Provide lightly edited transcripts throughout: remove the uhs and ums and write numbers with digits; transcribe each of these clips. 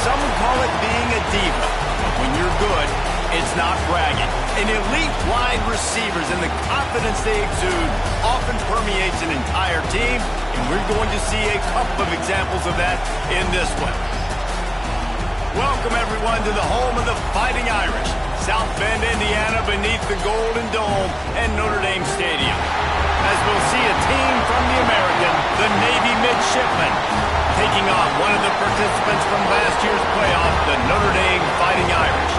some would call it being a diva. But when you're good, it's not bragging. An elite wide receivers and the confidence they exude often permeates an entire team, and we're going to see a couple of examples of that in this one. Welcome, everyone, to the home of the Fighting Irish, South Bend, Indiana, beneath the Golden Dome and Notre Dame Stadium. As we'll see a team from the American, the Navy Midshipmen, taking on one of the participants from last year's playoff, the Notre Dame Fighting Irish.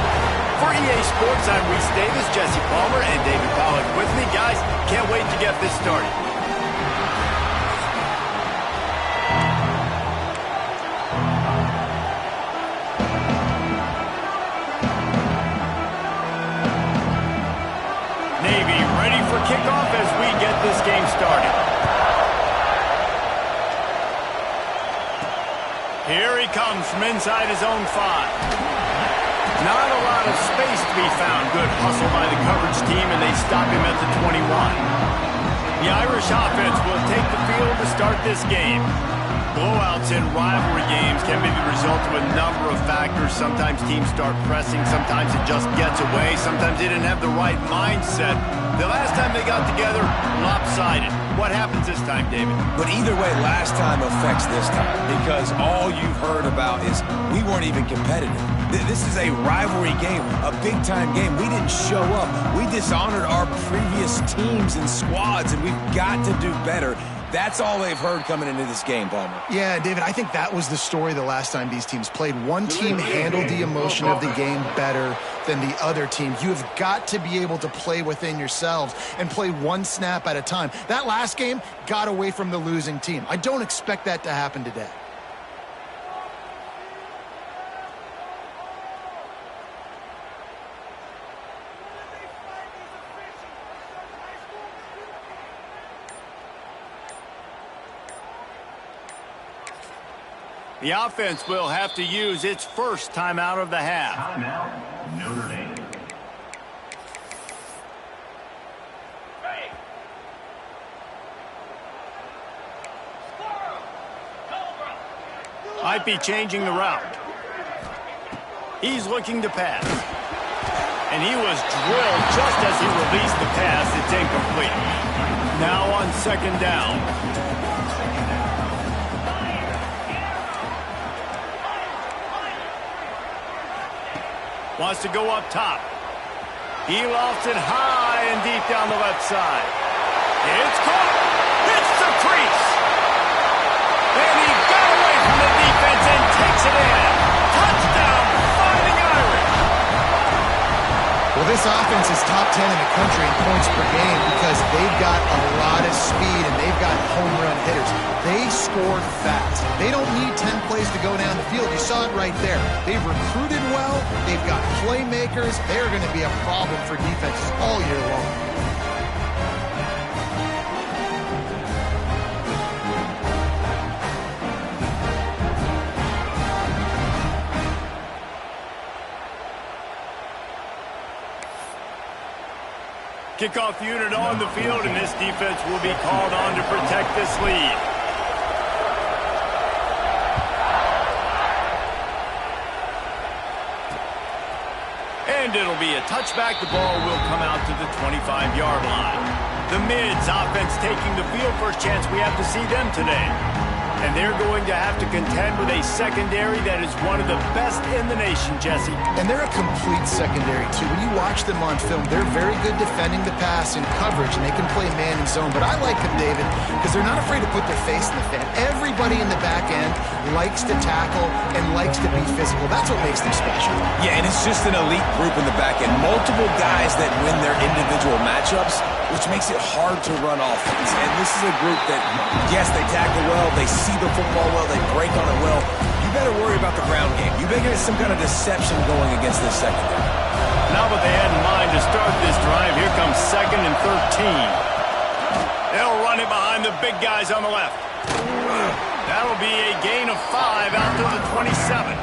For EA Sports, I'm Reese Davis, Jesse Palmer, and David Pollack with me. Guys, can't wait to get this started. Navy ready for kickoff as we get this game started. Here he comes from inside his own 5. Not a lot of space to be found. Good hustle by the coverage team, and they stop him at the 21. The Irish offense will take the field to start this game. Blowouts in rivalry games can be the result of a number of factors. Sometimes teams start pressing. Sometimes it just gets away. Sometimes they didn't have the right mindset. The last time they got together, lopsided. What happens this time, David? But either way, last time affects this time, because all you've heard about is we weren't even competitive. This is a rivalry game, a big-time game. We didn't show up. We dishonored our previous teams and squads, and we've got to do better. That's all they've heard coming into this game, Palmer. Yeah, David, I think that was the story the last time these teams played. One team handled the emotion of the game better than the other team. You have got to be able to play within yourselves and play one snap at a time. That last game got away from the losing team. I don't expect that to happen today. The offense will have to use its first timeout of the half. Timeout, Notre Dame. Might be changing the route. He's looking to pass. And he was drilled just as he released the pass. It's incomplete. Now on second down. Wants to go up top. He lofts it high and deep down the left side. It's caught. It's the crease. And he got away from the defense and takes it in. Touchdown, Fighting Irish. Well, this offense is top 10 in the country in points per game because they've got a lot of speed and they've got home run hitters. They score fast. They don't need 10 plays to go down the field. You saw it right there. They've recruited well. They've got playmakers. They're going to be a problem for defenses all year long. Kickoff unit on the field, and this defense will be called on to protect this lead. And it'll be a touchback. The ball will come out to the 25-yard line. The Mids offense taking the field. First chance we have to see them today. And they're going to have to contend with a secondary that is one of the best in the nation, Jesse. And they're a complete secondary, too. When you watch them on film, they're very good defending the pass and coverage, and they can play man and zone. But I like them, David, because they're not afraid to put their face in the fan. Everybody in the back end likes to tackle and likes to be physical. That's what makes them special. Yeah, and it's just an elite group in the back end. Multiple guys that win their individual matchups, which makes it hard to run offense. And this is a group that, yes, they tackle well, they see the football well, they break on it well. You better worry about the ground game. You better get some kind of deception going against this secondary. Not what they had in mind to start this drive. Here comes 2nd and 13. They'll run it behind the big guys on the left. That'll be a gain of 5 out to the 27.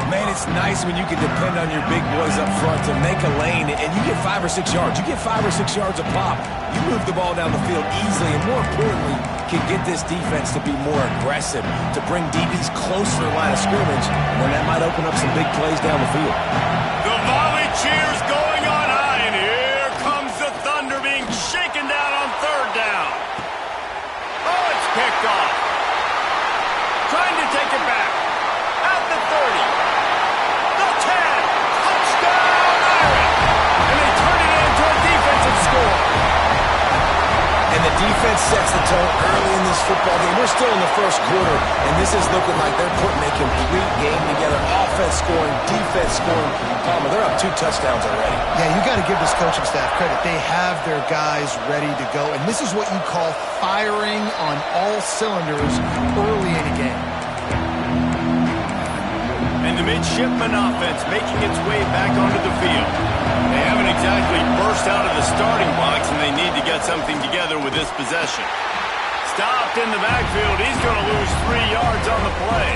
Man, it's nice when you can depend on your big boys up front to make a lane, and you get 5 or 6 yards. You get 5 or 6 yards a pop. You move the ball down the field easily, and more importantly, can get this defense to be more aggressive, to bring DBs closer to the line of scrimmage, and then that might open up some big plays down the field. The volley cheers going on high, and here comes the Thunder being shaken down on third down. Oh, it's picked off. Trying to take it back. At the 30. The 10. Touchdown, Irish. And they turn it into a defensive score. And the defense sets the tone early in this football game. We're still in the first quarter, and this is looking like they're putting a complete game together. Offense scoring, defense scoring. Palmer, they're up 2 touchdowns already. Yeah, you got to give this coaching staff credit. They have their guys ready to go, and this is what you call firing on all cylinders early in a game. And the midshipman offense making its way back onto the field. They haven't exactly burst out of the starting blocks, and they need to get something together with this possession. Stopped in the backfield. He's going to lose 3 yards on the play.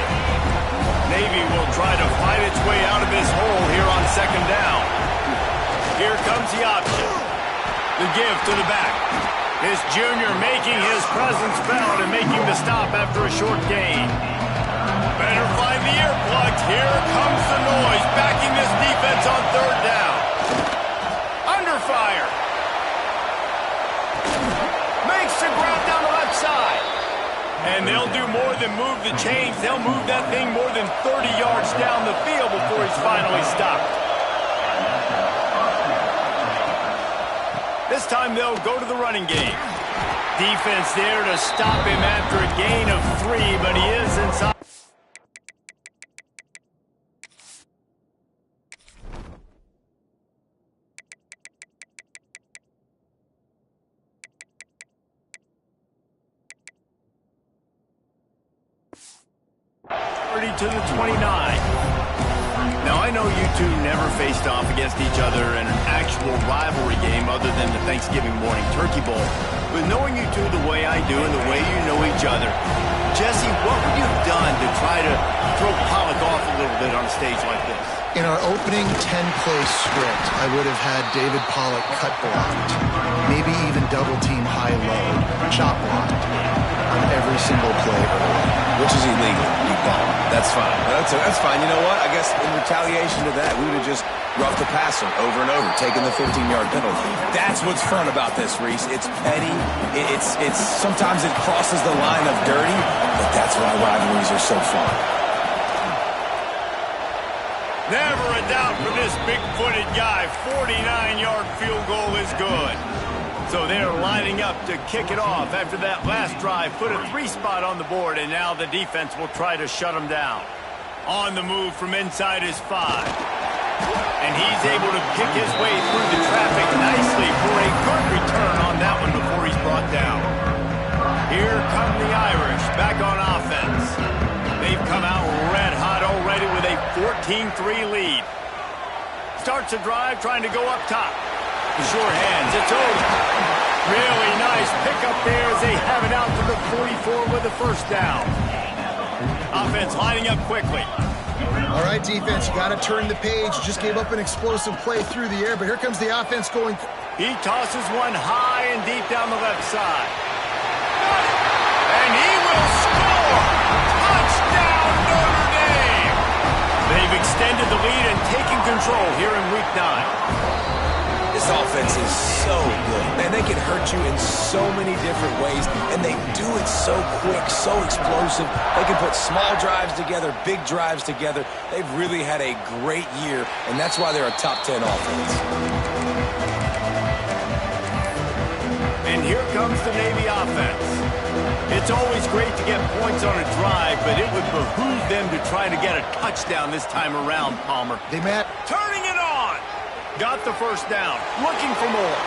Navy will try to fight its way out of this hole here on second down. Here comes the option. The give to the back. This junior making his presence felt and making the stop after a short gain. Better find the earplugs. Here comes the noise, backing this defense on third down. Under fire. Makes the grab down the left side. And they'll do more than move the chains. They'll move that thing more than 30 yards down the field before he's finally stopped. This time they'll go to the running game. Defense there to stop him after a gain of 3, but he is inside. To the 29. Now, I know you two never faced off against each other in an actual rivalry game other than the Thanksgiving morning Turkey Bowl. But knowing you two the way I do and the way you know each other, Jesse, what would you have done to try to throw Pollock off a little bit on a stage like this? In our opening 10-play script, I would have had David Pollock cut blocked, maybe even double-team high-low, chop blocked on every single play early. Which is illegal, you call it. That's fine. That's fine. You know what? I guess in retaliation to that, we would have just roughed the passer over and over, taking the 15-yard penalty. That's what's fun about this, Reese. It's petty. It's sometimes it crosses the line of dirty, but that's why rivalries are so fun. Never a doubt for this big-footed guy. 49-yard field goal is good. So they're lining up to kick it off after that last drive. Put a 3 spot on the board, and now the defense will try to shut him down. On the move from inside his 5. And he's able to kick his way through the traffic nicely for a good return on that one before he's brought down. Here come the Irish back on offense. They've come out red hot already with a 14-3 lead. Starts a drive trying to go up top. Sure hands, it's over. Really nice pickup there as they have it out to the 44 with the first down. Offense lining up quickly. All right, defense, you got to turn the page. You just gave up an explosive play through the air, but here comes the offense going. He tosses one high and deep down the left side. And he will score! Touchdown, Notre Dame! They've extended the lead and taken control here in Week 9. This offense is so good. Man, they can hurt you in so many different ways, and they do it so quick, so explosive. They can put small drives together, big drives together. They've really had a great year, and that's why they're a top 10 offense. And here comes the Navy offense. It's always great to get points on a drive, but it would behoove them to try to get a touchdown this time around, Palmer. Turning it on! Got the first down, looking for more.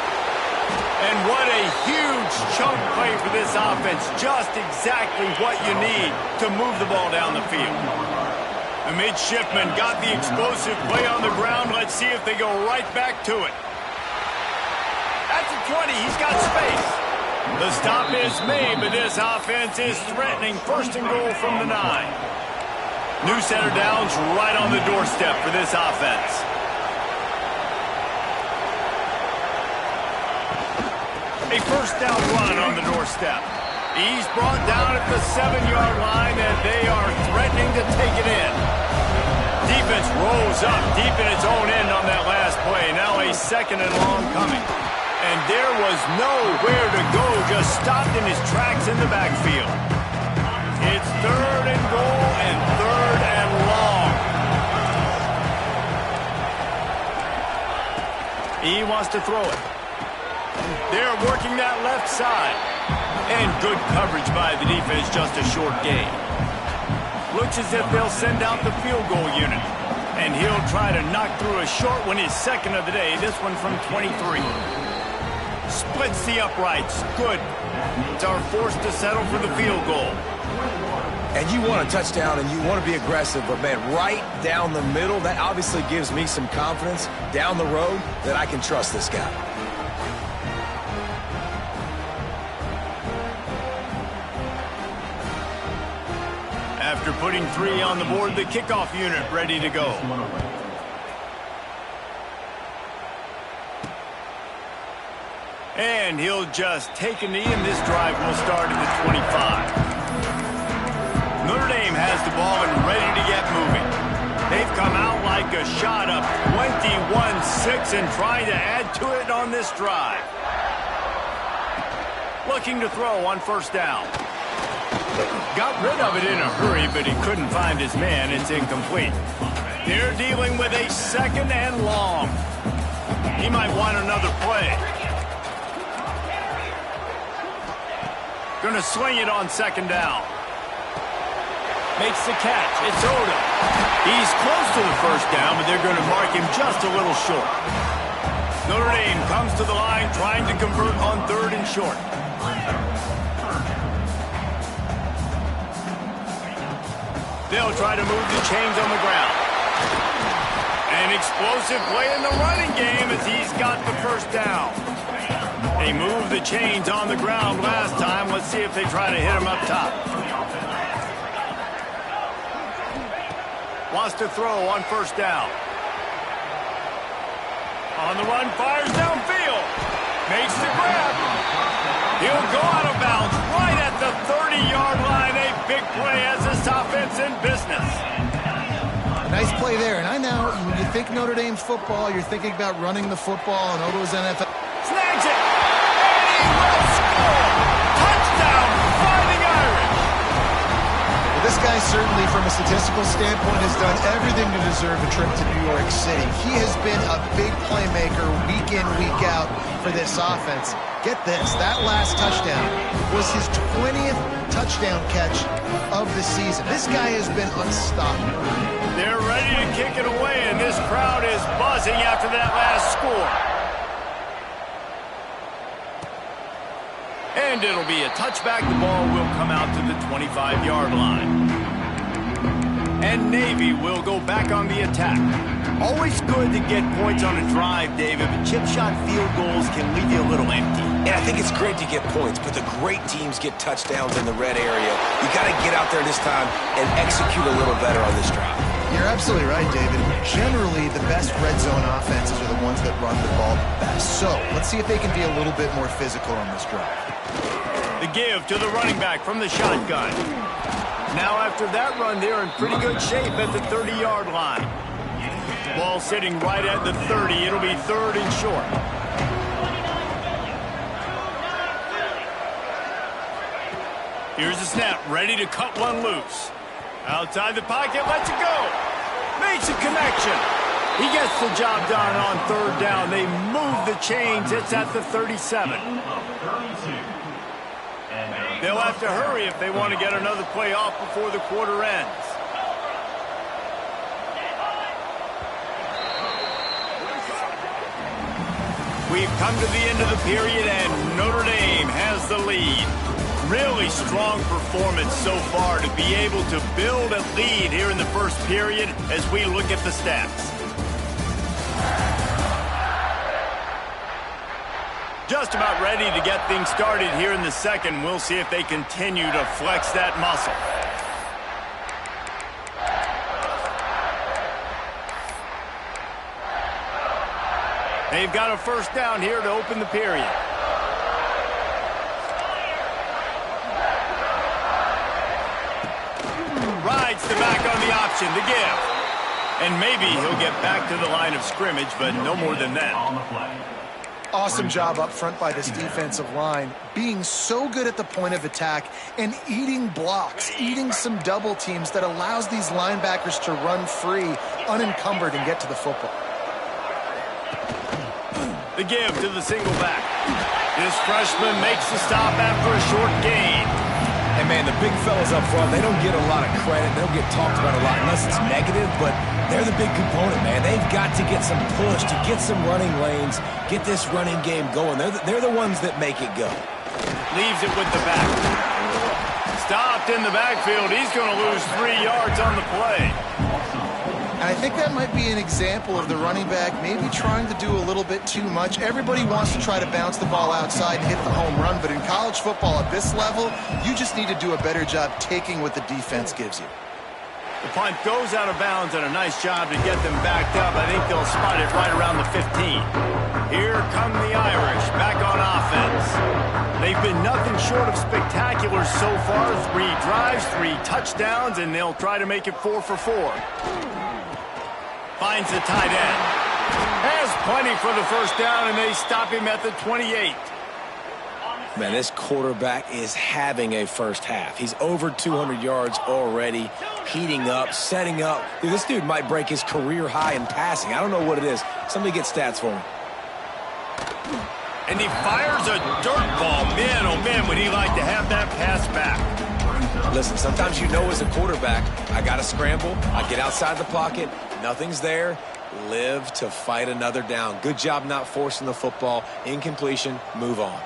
And what a huge chunk play for this offense. Just exactly what you need to move the ball down the field. The midshipman got the explosive play on the ground. Let's see if they go right back to it. At the 20, he's got space. The stop is made, but this offense is threatening. First and goal from the 9. New center downs right on the doorstep for this offense. A first down run on the doorstep. He's brought down at the 7-yard line, and they are threatening to take it in. Defense rolls up deep in its own end on that last play. Now a second and long coming. And there was nowhere to go, just stopped in his tracks in the backfield. It's third and goal and third and long. He wants to throw it. They're working that left side. And good coverage by the defense, just a short gain. Looks as if they'll send out the field goal unit. And he'll try to knock through a short one, his second of the day, this one from 23. Splits the uprights. Good. It's our force to settle for the field goal. And you want a touchdown and you want to be aggressive, but man, right down the middle, that obviously gives me some confidence down the road that I can trust this guy. After putting 3 on the board, the kickoff unit ready to go. And he'll just take a knee, and this drive will start at the 25. Notre Dame has the ball and ready to get moving. They've come out like a shot up 21-6 and trying to add to it on this drive. Looking to throw on first down. Got rid of it in a hurry, but he couldn't find his man. It's incomplete. They're dealing with a second and long. He might want another play. Gonna sling it on second down. Makes the catch. It's Odom. He's close to the first down, but they're going to mark him just a little short. Notre Dame comes to the line trying to convert on third and short. They'll try to move the chains on the ground. An explosive play in the running game as he's got the first down. They moved the chains on the ground last time. Let's see if they try to hit him up top. Wants to throw on first down. On the run, fires downfield. Makes the grab. He'll go out of bounds right at the 30-yard line. A big play as this offense in business. Nice play there. And I know when you think Notre Dame's football, you're thinking about running the football and Odo's NFL. Snags it. And he will score. Touchdown, Fighting Irish. Well, this guy certainly, from a statistical standpoint, has done everything to deserve a trip to New York City. He has been a big playmaker week in, week out for this offense. Get this, that last touchdown was his 20th touchdown catch of the season. This guy has been unstoppable. They're ready to kick it away, and this crowd is buzzing after that last score. And it'll be a touchback. The ball will come out to the 25-yard line. And Navy will go back on the attack. Always good to get points on a drive, David, but chip shot field goals can leave you a little empty. And I think it's great to get points, but the great teams get touchdowns in the red area. You got to get out there this time and execute a little better on this drive. You're absolutely right, David. Generally, the best red zone offenses are the ones that run the ball best. So, let's see if they can be a little bit more physical on this drive. The give to the running back from the shotgun. Now, after that run, they're in pretty good shape at the 30-yard line. Ball sitting right at the 30. It'll be third and short. Here's the snap, ready to cut one loose. Outside the pocket, lets it go. Makes a connection. He gets the job done on third down. They move the chains. It's at the 37. They'll have to hurry if they want to get another play off before the quarter ends. We've come to the end of the period, and Notre Dame has the lead. Really strong performance so far to be able to build a lead here in the first period as we look at the stats. Just about ready to get things started here in the second. We'll see if they continue to flex that muscle. They've got a first down here to open the period. Rides the back on the option to give. And maybe he'll get back to the line of scrimmage, but no more than that. Awesome job up front by this defensive line, being so good at the point of attack and eating blocks, eating some double teams that allows these linebackers to run free, unencumbered, and get to the football. The give to the single back. This freshman makes the stop after a short gain. And, man, the big fellas up front, they don't get a lot of credit. They don't get talked about a lot unless it's negative, but they're the big component, man. They've got to get some push, to get some running lanes, get this running game going. They're the ones that make it go. Leaves it with the back. Stopped in the backfield. He's going to lose 3 yards on the play. And I think that might be an example of the running back maybe trying to do a little bit too much. Everybody wants to try to bounce the ball outside and hit the home run, but in college football at this level, you just need to do a better job taking what the defense gives you. The punt goes out of bounds, and a nice job to get them backed up. I think they'll spot it right around the 15. Here come the Irish, back on offense. They've been nothing short of spectacular so far. 3 drives, 3 touchdowns, and they'll try to make it 4 for 4. Finds the tight end. Has plenty for the first down, and they stop him at the 28. Man, this quarterback is having a first half. He's over 200 yards already, heating up, setting up. Dude, this dude might break his career high in passing. I don't know what it is. Somebody get stats for him. And he fires a dirt ball. Man, oh man, would he like to have that pass back. Listen, sometimes you know as a quarterback, I got to scramble, I get outside the pocket, nothing's there, live to fight another down. Good job not forcing the football, incompletion, move on.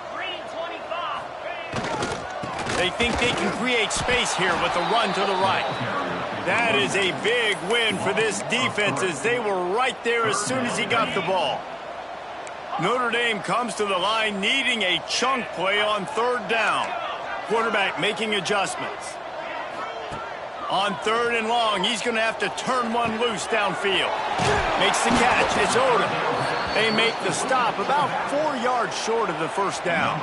They think they can create space here with a run to the right. That is a big win for this defense as they were right there as soon as he got the ball. Notre Dame comes to the line needing a chunk play on 3rd down. Quarterback making adjustments. On 3rd and long, he's going to have to turn one loose downfield. Makes the catch. It's Odom. They make the stop about 4 yards short of the first down.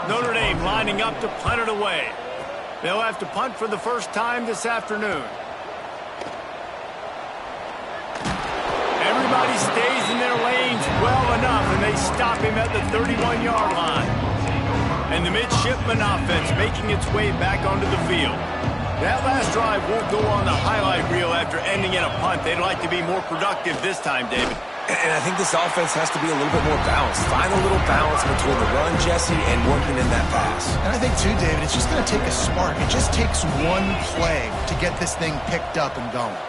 Notre Dame lining up to punt it away. They'll have to punt for the first time this afternoon. Everybody stays in their lanes well enough, and they stop him at the 31-yard line. And the midshipman offense making its way back onto the field. That last drive won't go on the highlight reel after ending in a punt. They'd like to be more productive this time, David. And I think this offense has to be a little bit more balanced. Find a little balance between the run, Jesse, and working in that pass. And I think, too, David, it's just going to take a spark. It just takes one play to get this thing picked up and going.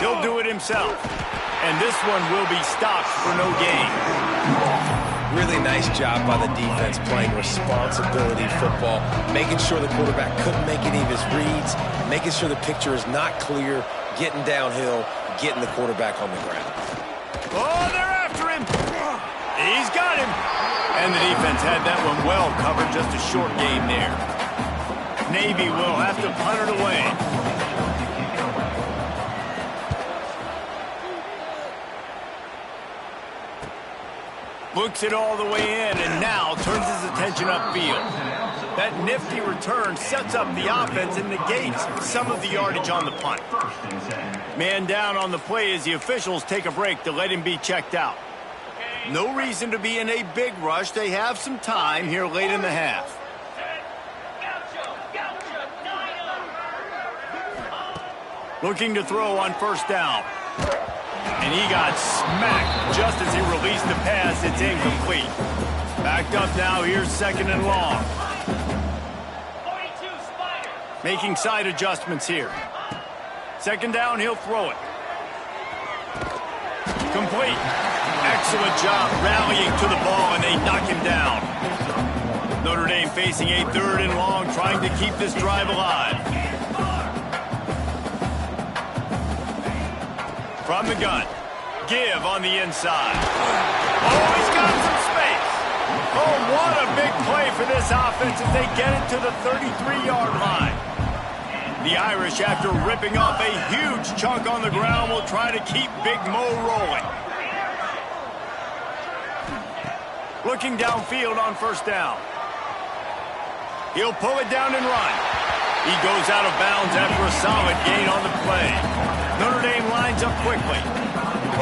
He'll do it himself. And this one will be stopped for no gain. Really nice job by the defense playing responsibility football, making sure the quarterback couldn't make any of his reads, making sure the picture is not clear, getting downhill, getting the quarterback on the ground. Oh, they're after him. He's got him. And the defense had that one well covered, just a short game there. Navy will have to punt it away. Looks it all the way in, and now turns his attention upfield. That nifty return sets up the offense and negates some of the yardage on the punt. Man down on the play as the officials take a break to let him be checked out. No reason to be in a big rush. They have some time here late in the half. Looking to throw on first down. And he got smacked just as he released the pass. It's incomplete. Backed up now. Here's 2nd and long. Making side adjustments here. 2nd down, he'll throw it. Complete. Excellent job rallying to the ball, and they knock him down. Notre Dame facing a 3rd and long, trying to keep this drive alive. From the gun. Give on the inside. Oh, he's got some space. Oh, what a big play for this offense as they get it to the 33-yard line. The Irish, after ripping off a huge chunk on the ground, will try to keep Big Mo rolling. Looking downfield on first down. He'll pull it down and run. He goes out of bounds after a solid gain on the play. Notre Dame lines up quickly.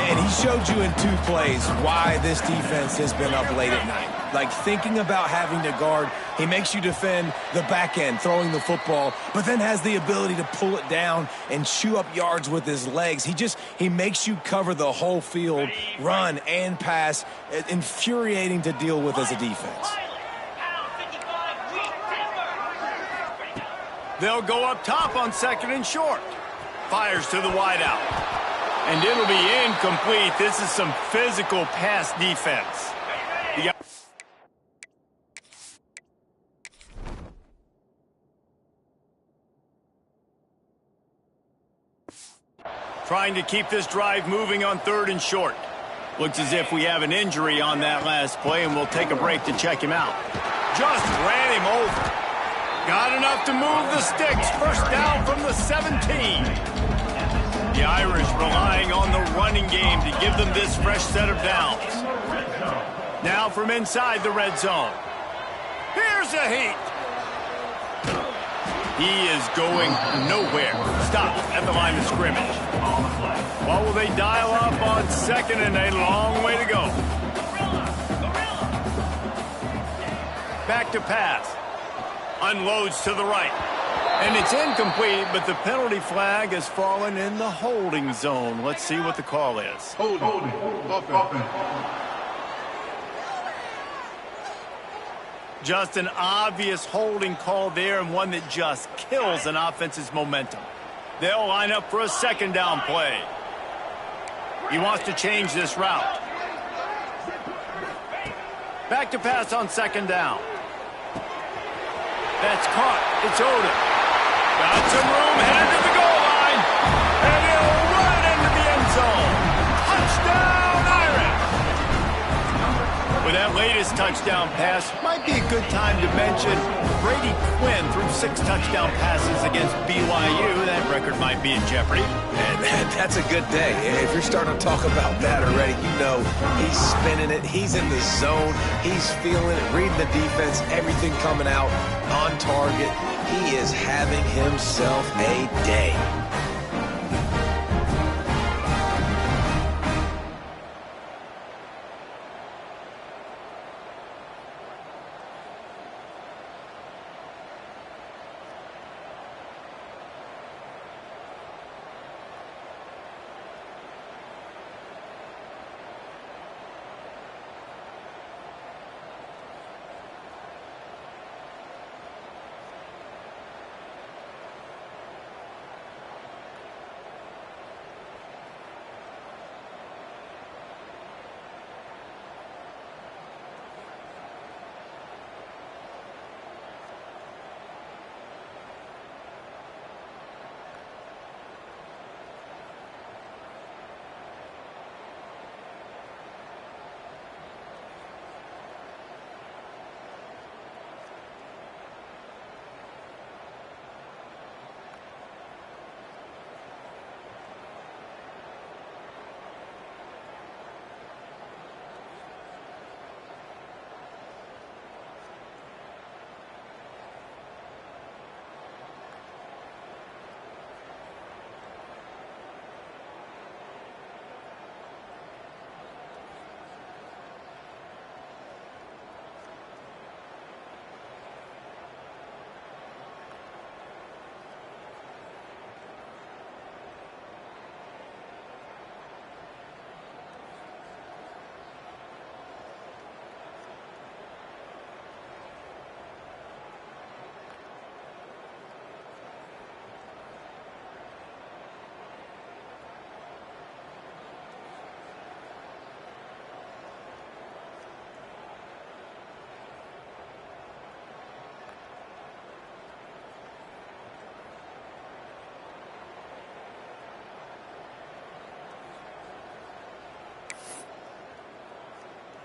And he showed you in 2 plays why this defense has been up late at night. Like thinking about having to guard, he makes you defend the back end, throwing the football, but then has the ability to pull it down and chew up yards with his legs. He makes you cover the whole field, run and pass. Infuriating to deal with as a defense. They'll go up top on 2nd and short. Fires to the wideout. And it'll be incomplete. This is some physical pass defense. Trying to keep this drive moving on 3rd and short. Looks as if we have an injury on that last play, and we'll take a break to check him out. Just ran him over. Got enough to move the sticks. First down from the 17. The Irish relying on the running game to give them this fresh set of downs. Now from inside the red zone. Here's a heat. He is going nowhere. Stopped at the line of scrimmage. What will they dial up on 2nd and a long way to go? Back to pass. Unloads to the right. And it's incomplete, but the penalty flag has fallen in the holding zone. Let's see what the call is. Holding. Just an obvious holding call there, and one that just kills an offense's momentum. They'll line up for a 2nd down play. He wants to change this route. Back to pass on 2nd down. That's caught. It's Odom. Got some room, headed to the goal line. And he'll run into the end zone. Touchdown, Irish! With that latest touchdown pass, might be a good time to mention Brady Quinn threw 6 touchdown passes against BYU. That record might be in jeopardy. And that's a good day. If you're starting to talk about that already, you know he's spinning it. He's in the zone. He's feeling it, reading the defense, everything coming out on target. He is having himself a day.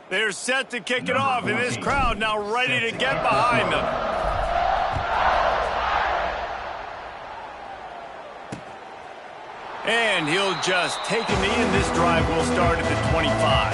They're set to kick it off, and this crowd now ready to get behind them. And he'll just take a knee, and this drive will start at the 25.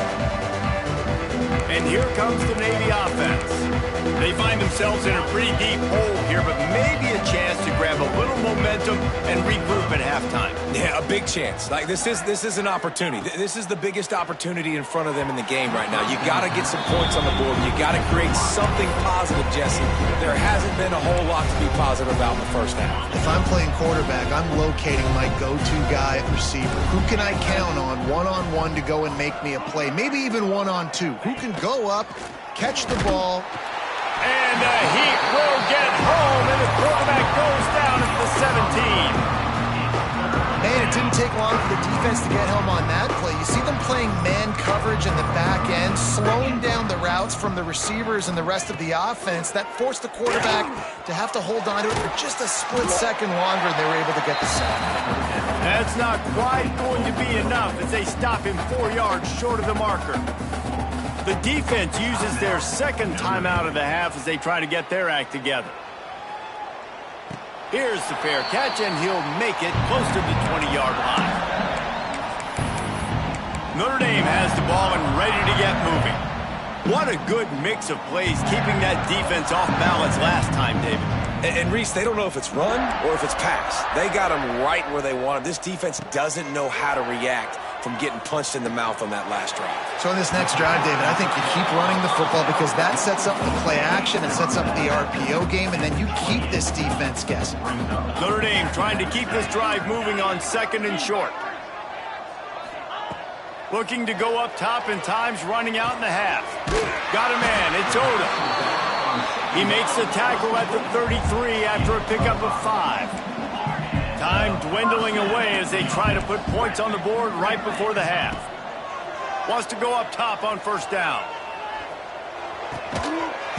And here comes the Navy offense. They find themselves in a pretty deep hole here, but maybe a chance to grab a little momentum and regroup at halftime. Yeah, a big chance. Like, this is an opportunity. This is the biggest opportunity in front of them in the game right now. You got to get some points on the board. You got to create something positive, Jesse. There hasn't been a whole lot to be positive about in the first half. If I'm playing quarterback, I'm locating my go-to guy at receiver. Who can I count on one-on-one to go and make me a play? Maybe even one-on-two. Who can go up, catch the ball? And the Heat will get home, and the quarterback goes down at the 17. Man, it didn't take long for the defense to get home on that play. You see them playing man coverage in the back end, slowing down the routes from the receivers and the rest of the offense. That forced the quarterback to have to hold on to it for just a split second longer, and they were able to get the sack. That's not quite going to be enough as they stop him 4 yards short of the marker. The defense uses their second timeout of the half as they try to get their act together. Here's the fair catch, and he'll make it close to the 20-yard line. Notre Dame has the ball and ready to get moving. What a good mix of plays, keeping that defense off balance last time, David. And Reese, they don't know if it's run or if it's pass. They got them right where they want them. This defense doesn't know how to react from getting punched in the mouth on that last drive. So in this next drive, David, I think you keep running the football because that sets up the play action, it sets up the RPO game, and then you keep this defense guessing. Notre Dame trying to keep this drive moving on second and short. Looking to go up top in times, running out in the half. Got a man, it's Odom. He makes the tackle at the 33 after a pickup of 5. Time dwindling away as they try to put points on the board right before the half. Wants to go up top on first down.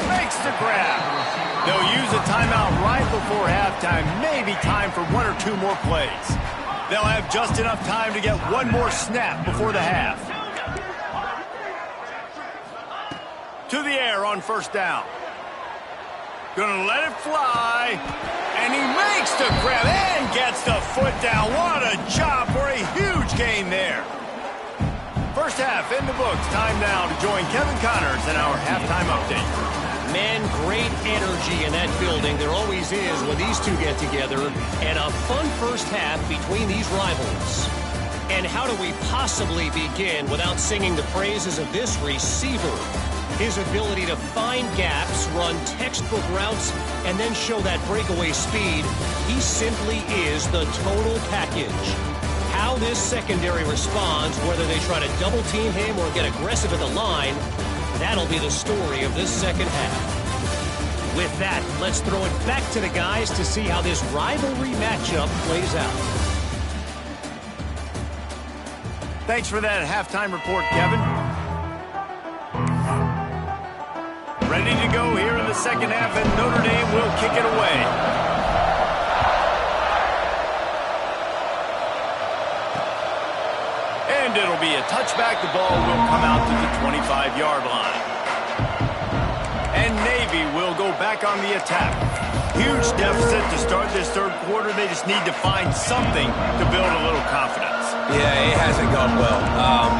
Makes the grab. They'll use a timeout right before halftime. Maybe time for 1 or 2 more plays. They'll have just enough time to get one more snap before the half. To the air on first down. Gonna let it fly. And he makes the grab and gets the foot down. What a job for a huge gain there. First half in the books. Time now to join Kevin Connors in our halftime update. Man, great energy in that building. There always is when these two get together. And a fun first half between these rivals. And how do we possibly begin without singing the praises of this receiver? His ability to find gaps, run textbook routes, and then show that breakaway speed. He simply is the total package. How this secondary responds, whether they try to double team him or get aggressive at the line, that'll be the story of this second half. With that, let's throw it back to the guys to see how this rivalry matchup plays out. Thanks for that halftime report, Kevin. Ready to go here in the second half, and Notre Dame will kick it away. And it'll be a touchback. The ball will come out to the 25-yard line. And Navy will go back on the attack. Huge deficit to start this third quarter. They just need to find something to build a little confidence. Yeah, it hasn't gone well.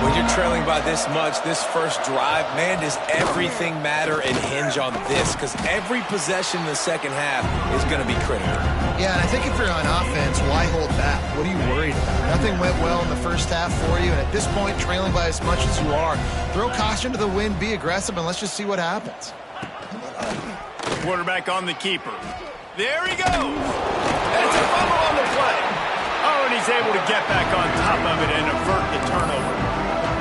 When you're trailing by this much, this first drive, man, does everything matter and hinge on this? Because every possession in the second half is going to be critical. Yeah, and I think if you're on offense, why hold back? What are you worried about? Nothing went well in the first half for you, and at this point, trailing by as much as you are, throw caution to the wind, be aggressive, and let's just see what happens. Quarterback on the keeper. There he goes. It's a fumble on the play. Oh, and he's able to get back on top of it and avert the turnover.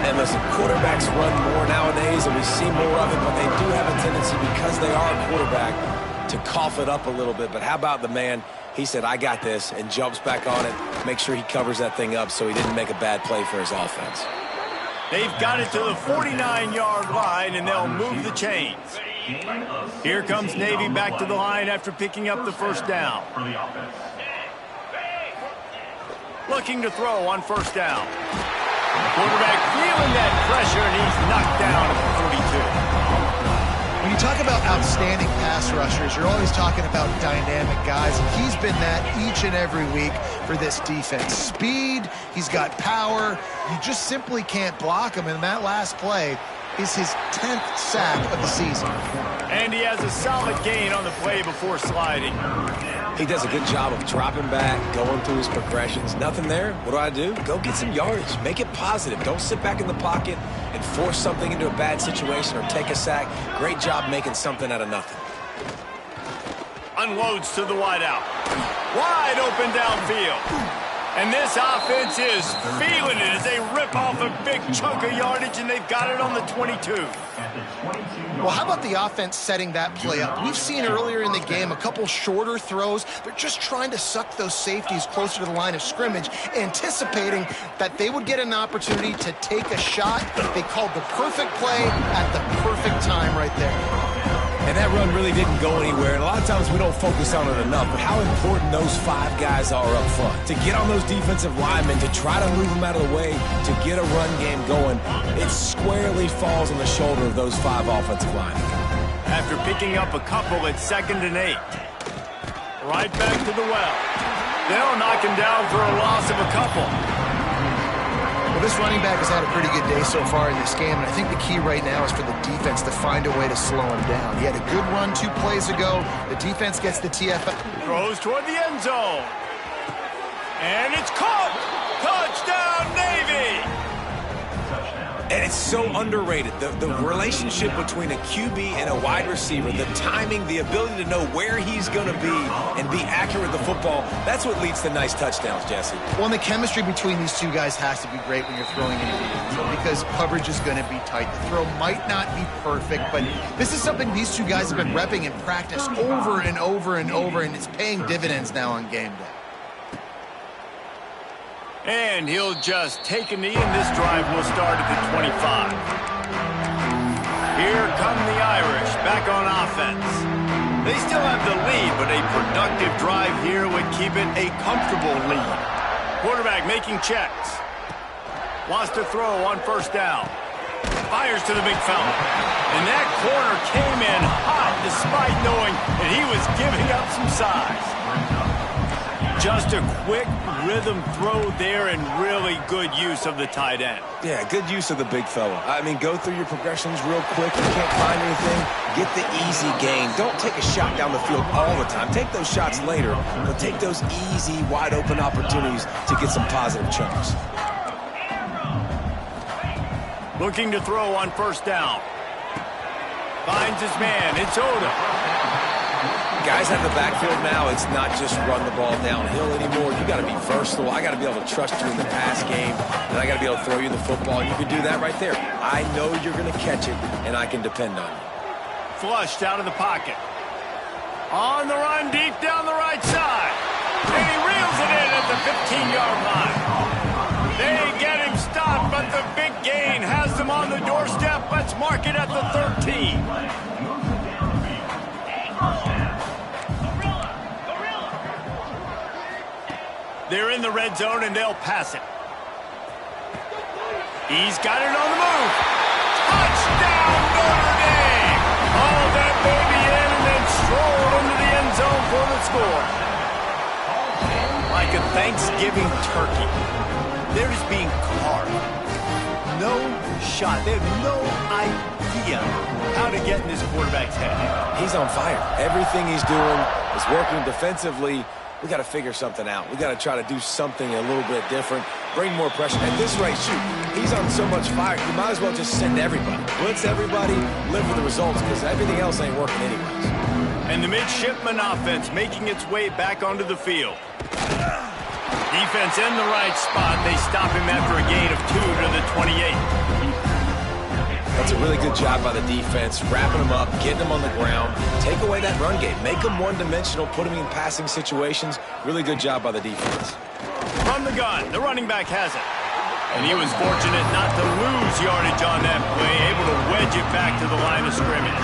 And listen, quarterbacks run more nowadays, and we see more of it, but they do have a tendency, because they are a quarterback, to cough it up a little bit. But how about the man? He said, I got this, and jumps back on it, make sure he covers that thing up so he didn't make a bad play for his offense. They've got it to the 49-yard line, and they'll move the chains. Here comes Navy back to the line after picking up the first down. Looking to throw on first down. Quarterback feeling that pressure, and he's knocked down at the 42. When you talk about outstanding pass rushers, you're always talking about dynamic guys, and he's been that each and every week for this defense. Speed, he's got power. You just simply can't block him. In that last play, is his 10th sack of the season. And he has a solid gain on the play before sliding. He does a good job of dropping back, going through his progressions. Nothing there. What do? Go get some yardage. Make it positive. Don't sit back in the pocket and force something into a bad situation or take a sack. Great job making something out of nothing. Unloads to the wideout. Wide open downfield. And this offense is feeling it as they rip off a big chunk of yardage, and they've got it on the 22. Well, how about the offense setting that play up? We've seen earlier in the game a couple shorter throws. They're just trying to suck those safeties closer to the line of scrimmage, anticipating that they would get an opportunity to take a shot. They called the perfect play at the perfect time right there. And that run really didn't go anywhere. And a lot of times we don't focus on it enough, but how important those 5 guys are up front. To get on those defensive linemen, to try to move them out of the way, to get a run game going, it squarely falls on the shoulder of those 5 offensive linemen. After picking up a couple at 2nd and 8. Right back to the well. They'll knock him down for a loss of a couple. Well, this running back has had a pretty good day so far in this game, and I think the key right now is for the defense to find a way to slow him down. He had a good run 2 plays ago. The defense gets the TFL. Throws toward the end zone. And it's caught! Touchdown, Navy! And it's so underrated. The relationship between a QB and a wide receiver, the timing, the ability to know where he's going to be and be accurate with the football, that's what leads to nice touchdowns, Jesse. Well, and the chemistry between these 2 guys has to be great when you're throwing into the end zone because coverage is going to be tight. The throw might not be perfect, but this is something these 2 guys have been repping in practice over and over and over, and it's paying dividends now on game day. And he'll just take a knee, and this drive will start at the 25. Here come the Irish, back on offense. They still have the lead, but a productive drive here would keep it a comfortable lead. Quarterback making checks. Wants to throw on 1st down. Fires to the big fella. And that corner came in hot despite knowing that he was giving up some size. Just a quick rhythm throw there and really good use of the tight end. Yeah, good use of the big fella. I mean, go through your progressions real quick. You can't find anything. Get the easy gain. Don't take a shot down the field all the time. Take those shots later, but take those easy, wide-open opportunities to get some positive chunks. Looking to throw on 1st down. Finds his man. It's Odom. Guys have the backfield now. It's not just run the ball downhill anymore. You got to be versatile. I got to be able to trust you in the pass game, and I got to be able to throw you the football. And you can do that right there. I know you're going to catch it, and I can depend on you. Flushed out of the pocket. On the run, deep down the right side. And he reels it in at the 15-yard line. They get him stopped, but the big gain has them on the doorstep. Let's mark it at the 13. They're in the red zone, and they'll pass it. He's got it on the move. Touchdown, Notre Dame! Haul that baby in and then stroll into the end zone for the score. Like a Thanksgiving turkey, they're just being carved. No shot. They have no idea how to get in this quarterback's head. He's on fire. Everything he's doing is working defensively. We got to figure something out. We got to try to do something a little bit different, bring more pressure. At this rate, shoot, he's on so much fire, you might as well just send everybody. Blitz everybody, live with the results, because everything else ain't working anyways. And the midshipman offense making its way back onto the field. Defense in the right spot. They stop him after a gain of 2 to the 28. That's a really good job by the defense, wrapping them up, getting them on the ground. Take away that run game. Make them one-dimensional, put them in passing situations. Really good job by the defense. From the gun, the running back has it. And he was fortunate not to lose yardage on that play, able to wedge it back to the line of scrimmage.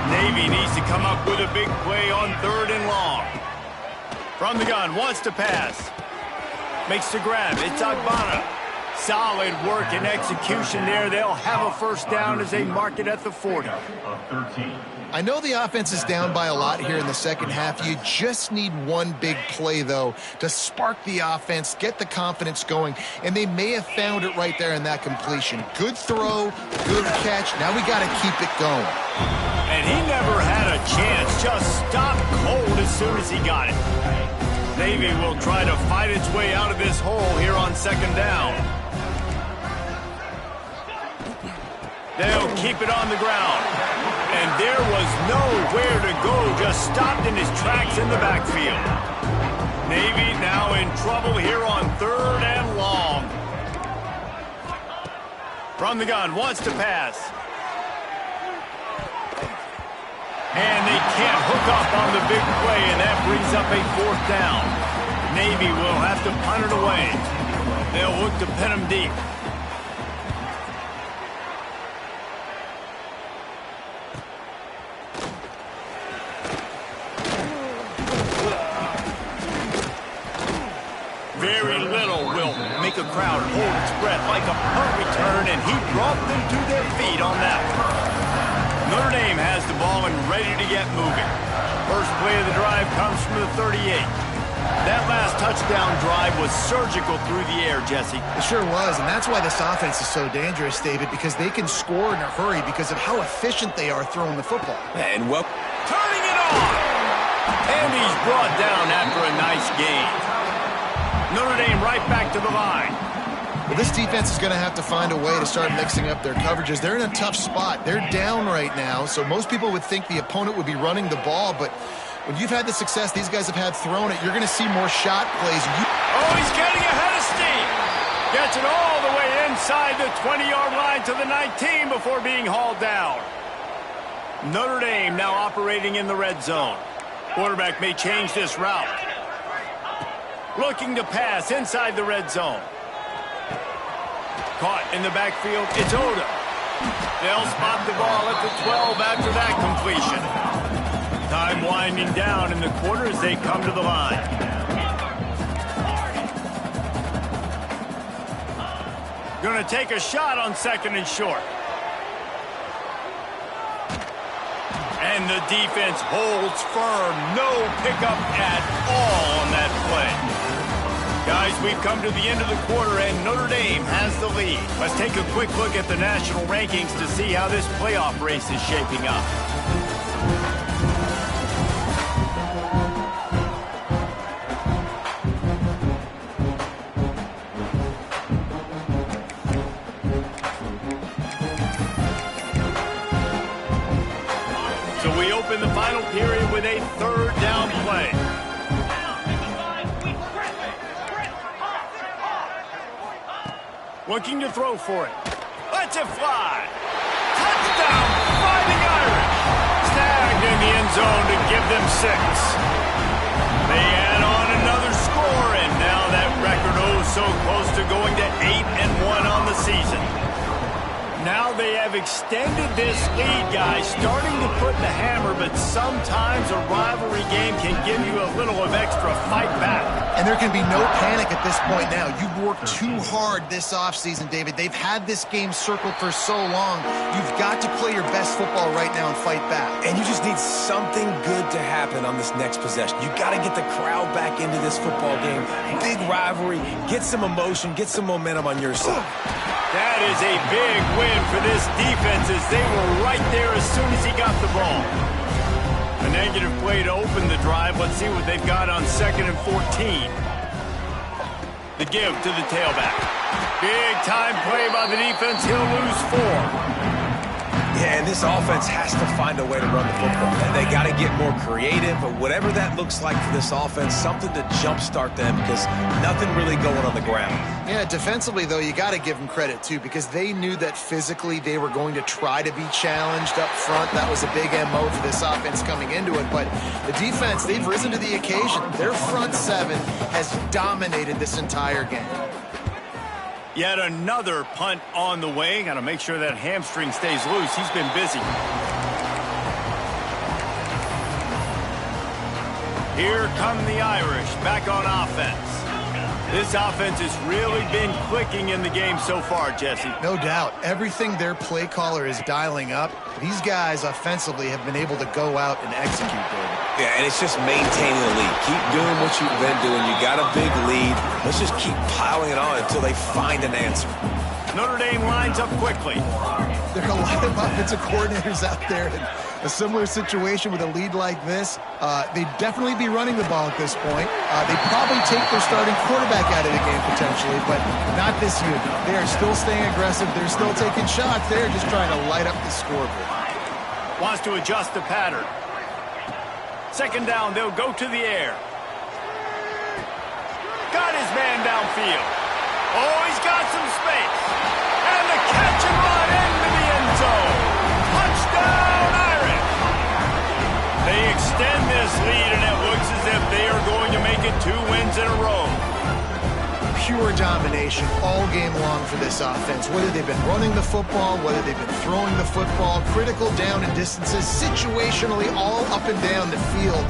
Navy needs to come up with a big play on 3rd and long. From the gun, wants to pass. Makes the grab. It's Agbana. Solid work and execution there. They'll have a first down as they mark it at the 40. I know the offense is down by a lot here in the second half. You just need one big play, though, to spark the offense, get the confidence going, and they may have found it right there in that completion. Good throw, good catch. Now we got to keep it going. And he never had a chance. Just stopped cold as soon as he got it. Navy will try to fight its way out of this hole here on second down. They'll keep it on the ground. And there was nowhere to go, just stopped in his tracks in the backfield. Navy now in trouble here on third and long. From the gun, wants to pass. And they can't hook up on the big play, and that brings up a fourth down. Navy will have to punt it away. They'll look to pin him deep. Very little will make a crowd hold its breath like a punt return, and he brought them to their feet on that one. Notre Dame has the ball and ready to get moving. First play of the drive comes from the 38. That last touchdown drive was surgical through the air, Jesse. It sure was, and that's why this offense is so dangerous, David, because they can score in a hurry because of how efficient they are throwing the football. And well, Turning it on! And he's brought down after a nice gain. Notre Dame right back to the line. Well, this defense is going to have to find a way to start mixing up their coverages. They're in a tough spot. They're down right now, so most people would think the opponent would be running the ball, but when you've had the success these guys have had throwing it, you're going to see more shot plays. Oh, he's getting ahead of steam. Gets it all the way inside the 20-yard line to the 19 before being hauled down. Notre Dame now operating in the red zone. Quarterback may change this route. Looking to pass inside the red zone. Caught in the backfield, it's Oda. They'll spot the ball at the 12 after that completion. Time winding down in the quarter as they come to the line. Gonna take a shot on second and short. And the defense holds firm. No pickup at all on that play. Guys, we've come to the end of the quarter, and Notre Dame has the lead. Let's take a quick look at the national rankings to see how this playoff race is shaping up. So we open the final period with a third down play. Looking to throw for it. Lets it fly. Touchdown, Fighting Irish. Snagged in the end zone to give them 6. They add on another score, and now that record so close to going to 8-1 on the season. Now they have extended this lead, guys, starting to put the hammer, but sometimes a rivalry game can give you a little of extra fight back. And there can be no panic at this point now. You've worked too hard this offseason, David. They've had this game circled for so long. You've got to play your best football right now and fight back. and you just need something good to happen on this next possession. You got to get the crowd back into this football game. Big rivalry, get some emotion, get some momentum on your side. That is a big win for this defense as they were right there as soon as he got the ball. A negative play to open the drive. Let's see what they've got on 2nd and 14. The give to the tailback. Big time play by the defense. He'll lose 4. Yeah, and this offense has to find a way to run the football. They got to get more creative, but whatever that looks like for this offense, something to jumpstart them because nothing really going on the ground. Yeah, defensively, though, you got to give them credit, too, because they knew that physically they were going to try to be challenged up front. That was a big MO for this offense coming into it. But the defense, they've risen to the occasion. Their front seven has dominated this entire game. Yet another punt on the way. Got to make sure that hamstring stays loose. He's been busy. Here come the Irish back on offense. This offense has really been clicking in the game so far, Jesse. No doubt. Everything their play caller is dialing up, these guys offensively have been able to go out and execute, David. Yeah, and it's just maintaining the lead. Keep doing what you've been doing. You got a big lead. Let's just keep piling it on until they find an answer. Notre Dame lines up quickly. There are a lot of offensive coordinators out there in a similar situation with a lead like this. They'd definitely be running the ball at this point. They'd probably take their starting quarterback out of the game potentially, but not this unit. They are still staying aggressive. They're still taking shots. They're just trying to light up the scoreboard. Wants to adjust the pattern. Second down, they'll go to the air. Got his man downfield. Oh, he's got some space. And the catch and run into the end zone. Touchdown, Irish. They extend this lead, and it looks as if they are going to make it 2 wins in a row. Pure domination all game long for this offense. Whether they've been running the football, whether they've been throwing the football, critical down and distances, situationally all up and down the field.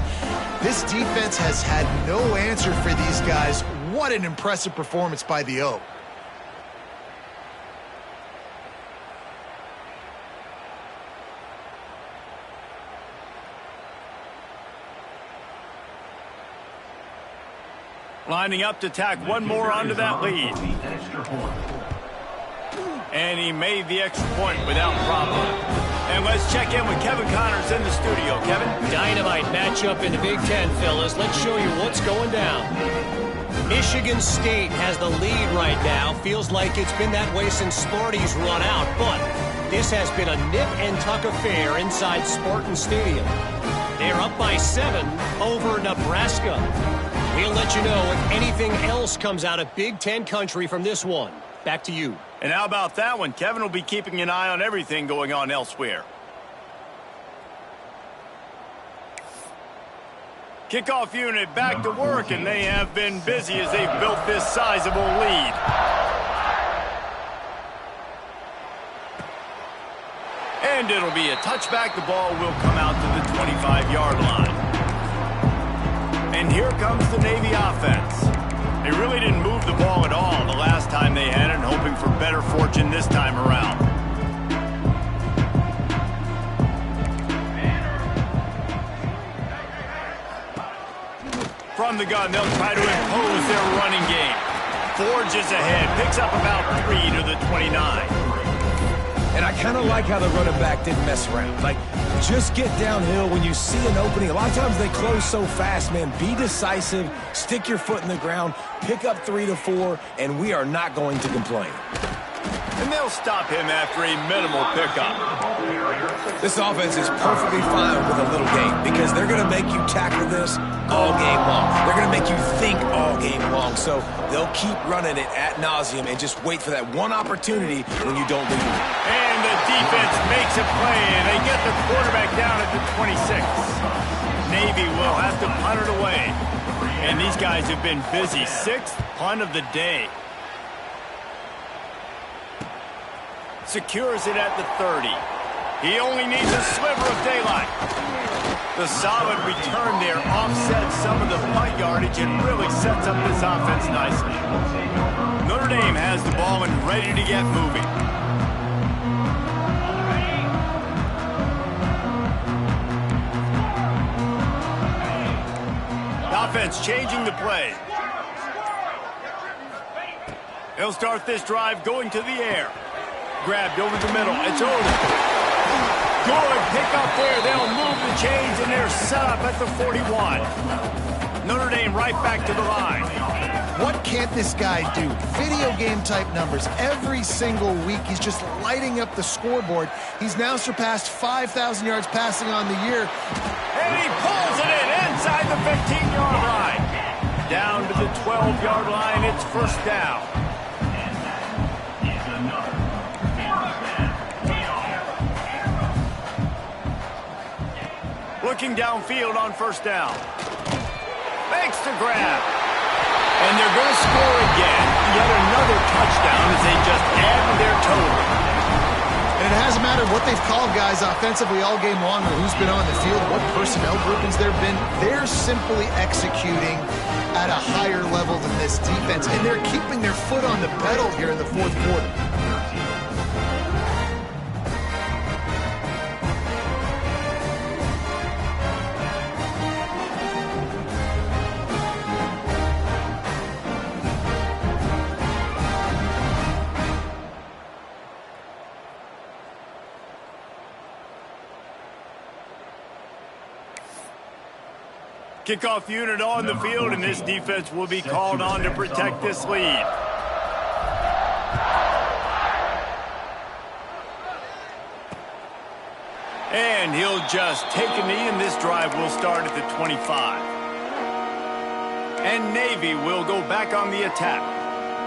This defense has had no answer for these guys. What an impressive performance by the O. Lining up to tack one more onto that lead. And he made the extra point without problem. And let's check in with Kevin Connors in the studio. Kevin? Dynamite matchup in the Big Ten, fellas. Let's show you what's going down. Michigan State has the lead right now. Feels like it's been that way since Sparty's run out. But this has been a nip-and-tuck affair inside Spartan Stadium. They're up by 7 over Nebraska. We'll let you know if anything else comes out of Big Ten country from this one. Back to you. And how about that one? Kevin will be keeping an eye on everything going on elsewhere. Kickoff unit back to work, and they have been busy as they've built this sizable lead. And it'll be a touchback. The ball will come out to the 25-yard line. And here comes the Navy offense. They really didn't move the ball at all the last time they had it, and hoping for better fortune this time around. From the gun, they'll try to impose their running game. Forges ahead, picks up about 3 to the 29. And I kind of like how the running back didn't mess around. Like, just get downhill when you see an opening. A lot of times they close so fast, man. Be decisive, stick your foot in the ground, pick up 3 to 4, and we are not going to complain. And they'll stop him after a minimal pickup. This offense is perfectly fine with a little game because they're going to make you tackle this all game long. They're going to make you think all game long. So they'll keep running it ad nauseum and just wait for that one opportunity when you don't leave. And the defense makes a play, and they get the quarterback down at the 26. Navy will have to punt it away. And these guys have been busy. 6th punt of the day. Secures it at the 30. He only needs a sliver of daylight. The solid return there offsets some of the punt yardage and really sets up this offense nicely. Notre Dame has the ball and ready to get moving. The offense changing the play. He'll start this drive going to the air. Grabbed over the middle. It's over. Good pick up there. They'll move the chains, and they're set up at the 41. Notre Dame right back to the line. What can't this guy do? Video game type numbers. Every single week, he's just lighting up the scoreboard. He's now surpassed 5,000 yards passing on the year. And he pulls it in inside the 15-yard line. Down to the 12-yard line. It's first down. Looking downfield on first down. Makes the grab. And they're going to score again. Yet another touchdown as they just add to their total. And it hasn't mattered what they've called guys offensively all game long or who's been on the field, what personnel groupings there have been. They're simply executing at a higher level than this defense, and they're keeping their foot on the pedal here in the fourth quarter. Kickoff unit on the field, and this defense will be called on to protect this lead. And he'll just take a knee, and this drive will start at the 25. And Navy will go back on the attack.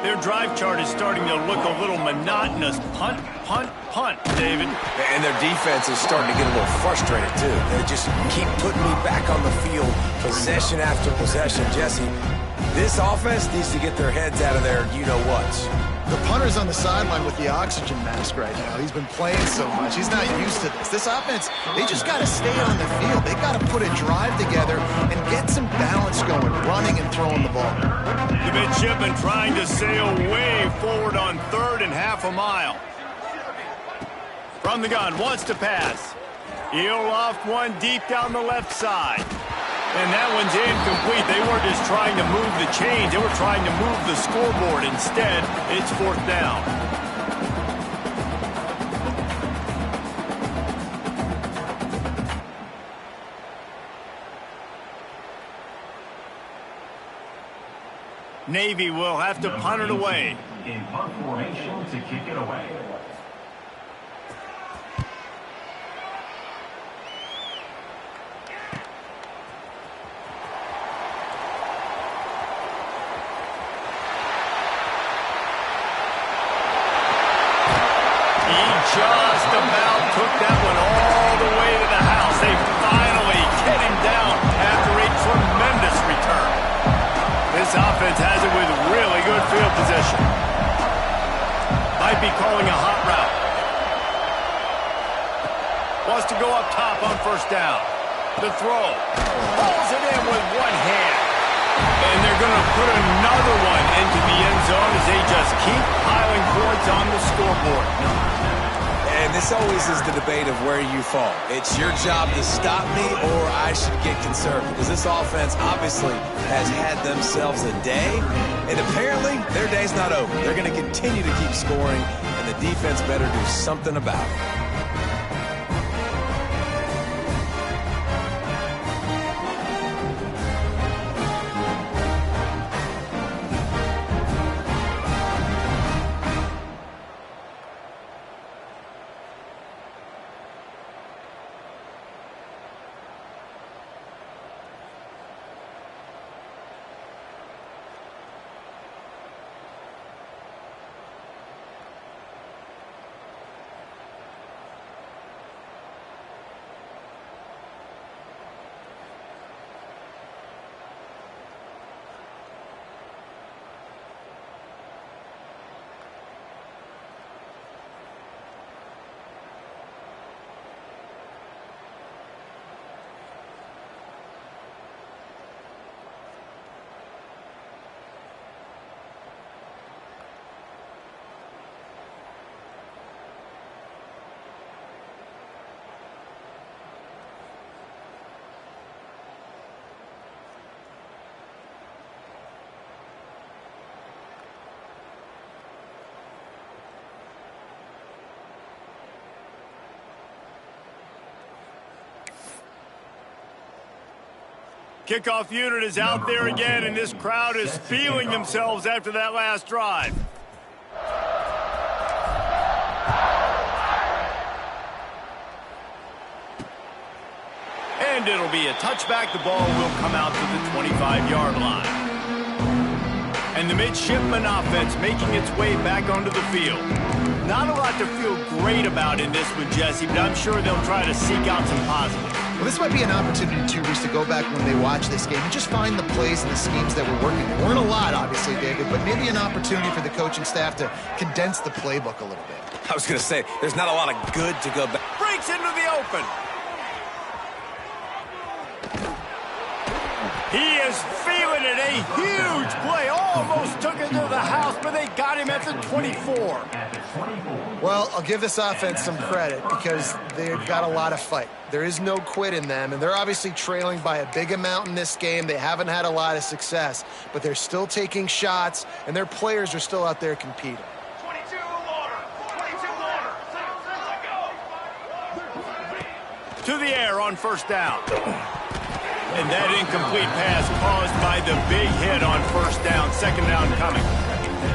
Their drive chart is starting to look a little monotonous. Punt, punt, punt, David. And their defense is starting to get a little frustrated, too. They just keep putting me back on the field, possession after possession. Jesse, this offense needs to get their heads out of their you-know-whats. The punter's on the sideline with the oxygen mask right now. He's been playing so much. He's not used to this. This offense, they just got to stay on the field. They got to put a drive together and get some balance going, running and throwing the ball. The midshipman trying to sail way forward on third and half a mile. From the gun, wants to pass. He'll loft one deep down the left side. And that one's incomplete. They weren't just trying to move the chains. They were trying to move the scoreboard. Instead, it's fourth down. Navy will have to punt it away. In punt formation to kick it away. Just about took that one all the way to the house. They finally get him down after a tremendous return. This offense has it with really good field position. Might be calling a hot route. Wants to go up top on first down. The throw. Pulls it in with one hand. And they're going to put another one into the end zone as they just keep piling points on the scoreboard. And this always is the debate of where you fall. It's your job to stop me or I should get conservative. Because this offense obviously has had themselves a day. And apparently their day's not over. They're going to continue to keep scoring. And the defense better do something about it. Kickoff unit is out there again, and this crowd is feeling themselves after that last drive. And it'll be a touchback. The ball will come out to the 25-yard line. And the midshipman offense making its way back onto the field. Not a lot to feel great about in this one, Jesse, but I'm sure they'll try to seek out some positives. Well, this might be an opportunity, too, Reese, to go back when they watch this game and just find the plays and the schemes that were working. There weren't a lot, obviously, David, but maybe an opportunity for the coaching staff to condense the playbook a little bit. I was going to say, there's not a lot of good to go back. Breaks into the open. He is feeling it. A huge play. Almost took it to the house, but they got him at the 24. Well, I'll give this offense some credit because they've got a lot of fight. There is no quit in them, and they're obviously trailing by a big amount in this game. They haven't had a lot of success, but they're still taking shots, and their players are still out there competing. 22 water. 22 water. To the air on first down. And that incomplete pass caused by the big hit on first down. Second down coming.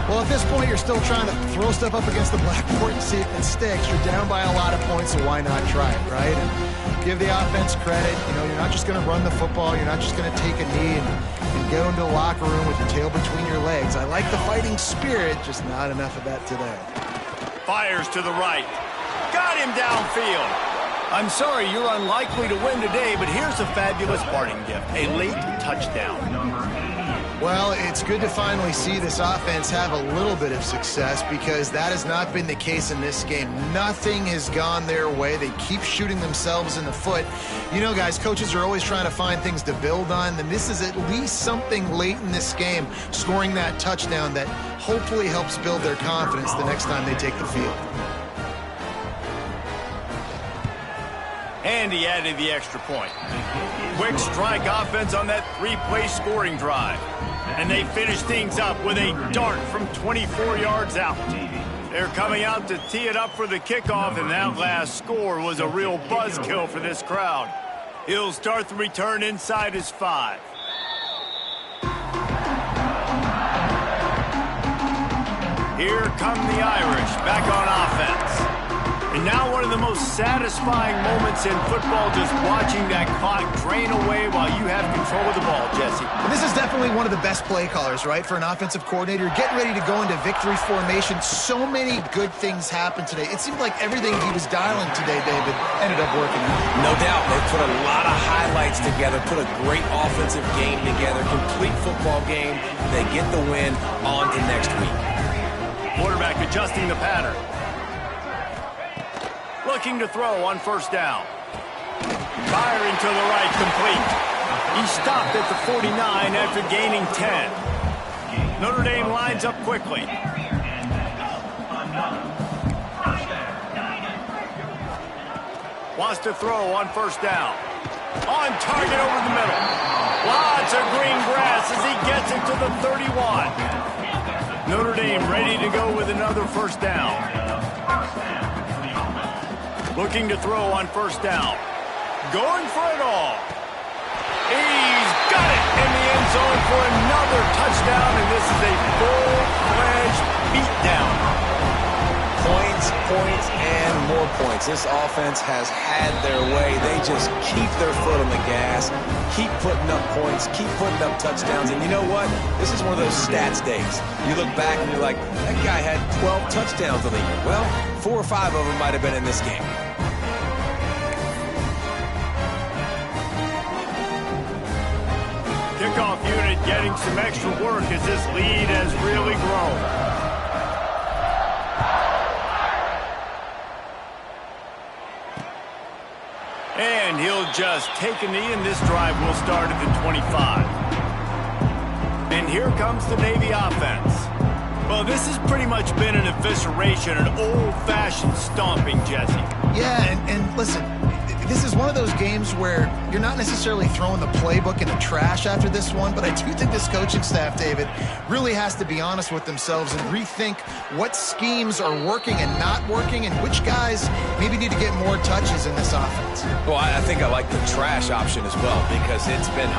Well, at this point, you're still trying to throw stuff up against the blackboard and see if it sticks. You're down by a lot of points, so why not try it, right? And give the offense credit. You know, you're not just going to run the football. You're not just going to take a knee and go into the locker room with your tail between your legs. I like the fighting spirit, just not enough of that today. Fires to the right. Got him downfield. I'm sorry you're unlikely to win today, but here's a fabulous parting gift. A late touchdown. Well, it's good to finally see this offense have a little bit of success because that has not been the case in this game. Nothing has gone their way. They keep shooting themselves in the foot. You know, guys, coaches are always trying to find things to build on, and this is at least something late in this game, scoring that touchdown that hopefully helps build their confidence the next time they take the field. And he added the extra point. Quick strike offense on that three-play scoring drive. And they finish things up with a dart from 24 yards out. They're coming out to tee it up for the kickoff, and that last score was a real buzzkill for this crowd. He'll start the return inside his 5. Here come the Irish back on offense. And now one of the most satisfying moments in football, just watching that clock drain away while you have control of the ball, Jesse. Well, this is definitely one of the best play callers, right, for an offensive coordinator. Getting ready to go into victory formation. So many good things happened today. It seemed like everything he was dialing today, David, ended up working out. No doubt. They put a lot of highlights together, put a great offensive game together, complete football game. They get the win. On to next week. Quarterback adjusting the pattern. Looking to throw on first down. Firing to the right, complete. He stopped at the 49 after gaining 10. Notre Dame lines up quickly. Wants to throw on first down. On target over the middle. Lots of green grass as he gets it to the 31. Notre Dame ready to go with another first down. Looking to throw on first down. Going for it all. He's got it in the end zone for another touchdown, and this is a full-fledged beatdown. Points, points, and more points. This offense has had their way. They just keep their foot on the gas, keep putting up points, keep putting up touchdowns. And you know what? This is one of those stats days. You look back and you're like, that guy had 12 touchdowns on the year. Well, 4 or 5 of them might have been in this game. Kickoff unit getting some extra work as this lead has really grown. And he'll just take a knee, and this drive will start at the 25. And here comes the Navy offense. Well, this has pretty much been an evisceration, an old-fashioned stomping, Jesse. Yeah, and listen, this is one of those games where you're not necessarily throwing the playbook in the trash after this one, but I do think this coaching staff, David, really has to be honest with themselves and rethink what schemes are working and not working and which guys maybe need to get more touches in this offense. Well, I think I like the trash option as well because it's been...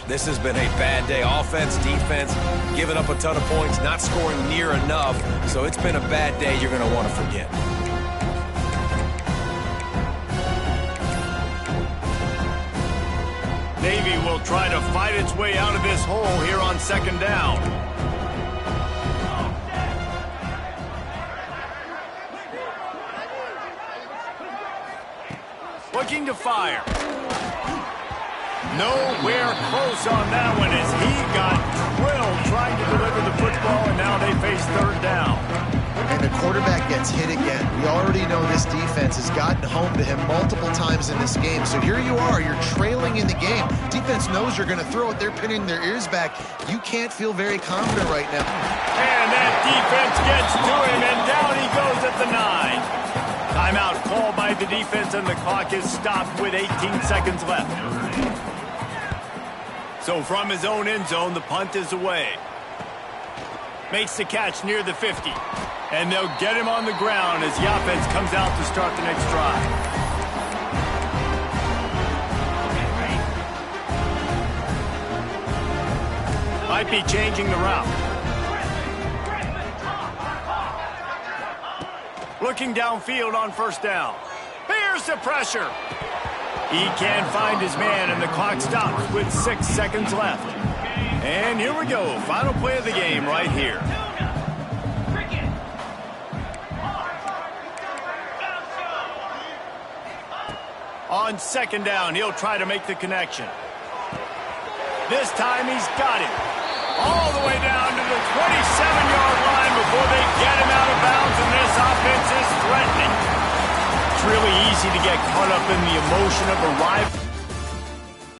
This has been a bad day. Offense, defense, giving up a ton of points, not scoring near enough. So it's been a bad day you're going to want to forget. Navy will try to fight its way out of this hole here on second down. Looking to fire. Nowhere close on that one as he got drilled trying to deliver the football, and now they face third down. And the quarterback gets hit again. We already know this defense has gotten home to him multiple times in this game. So here you are, you're trailing in the game. Defense knows you're going to throw it. They're pinning their ears back. You can't feel very confident right now. And that defense gets to him, and down he goes at the 9. Timeout called by the defense, and the clock is stopped with 18 seconds left. So from his own end zone, the punt is away. Makes the catch near the 50. And they'll get him on the ground as the offense comes out to start the next drive. Might be changing the route. Looking downfield on first down. Here's the pressure. He can't find his man, and the clock stops with 6 seconds left. And here we go. Final play of the game right here. On second down, he'll try to make the connection. This time he's got it. All the way down to the 27-yard line before they get him out of bounds, and this offense is threatening. It's really easy to get caught up in the emotion of a rival.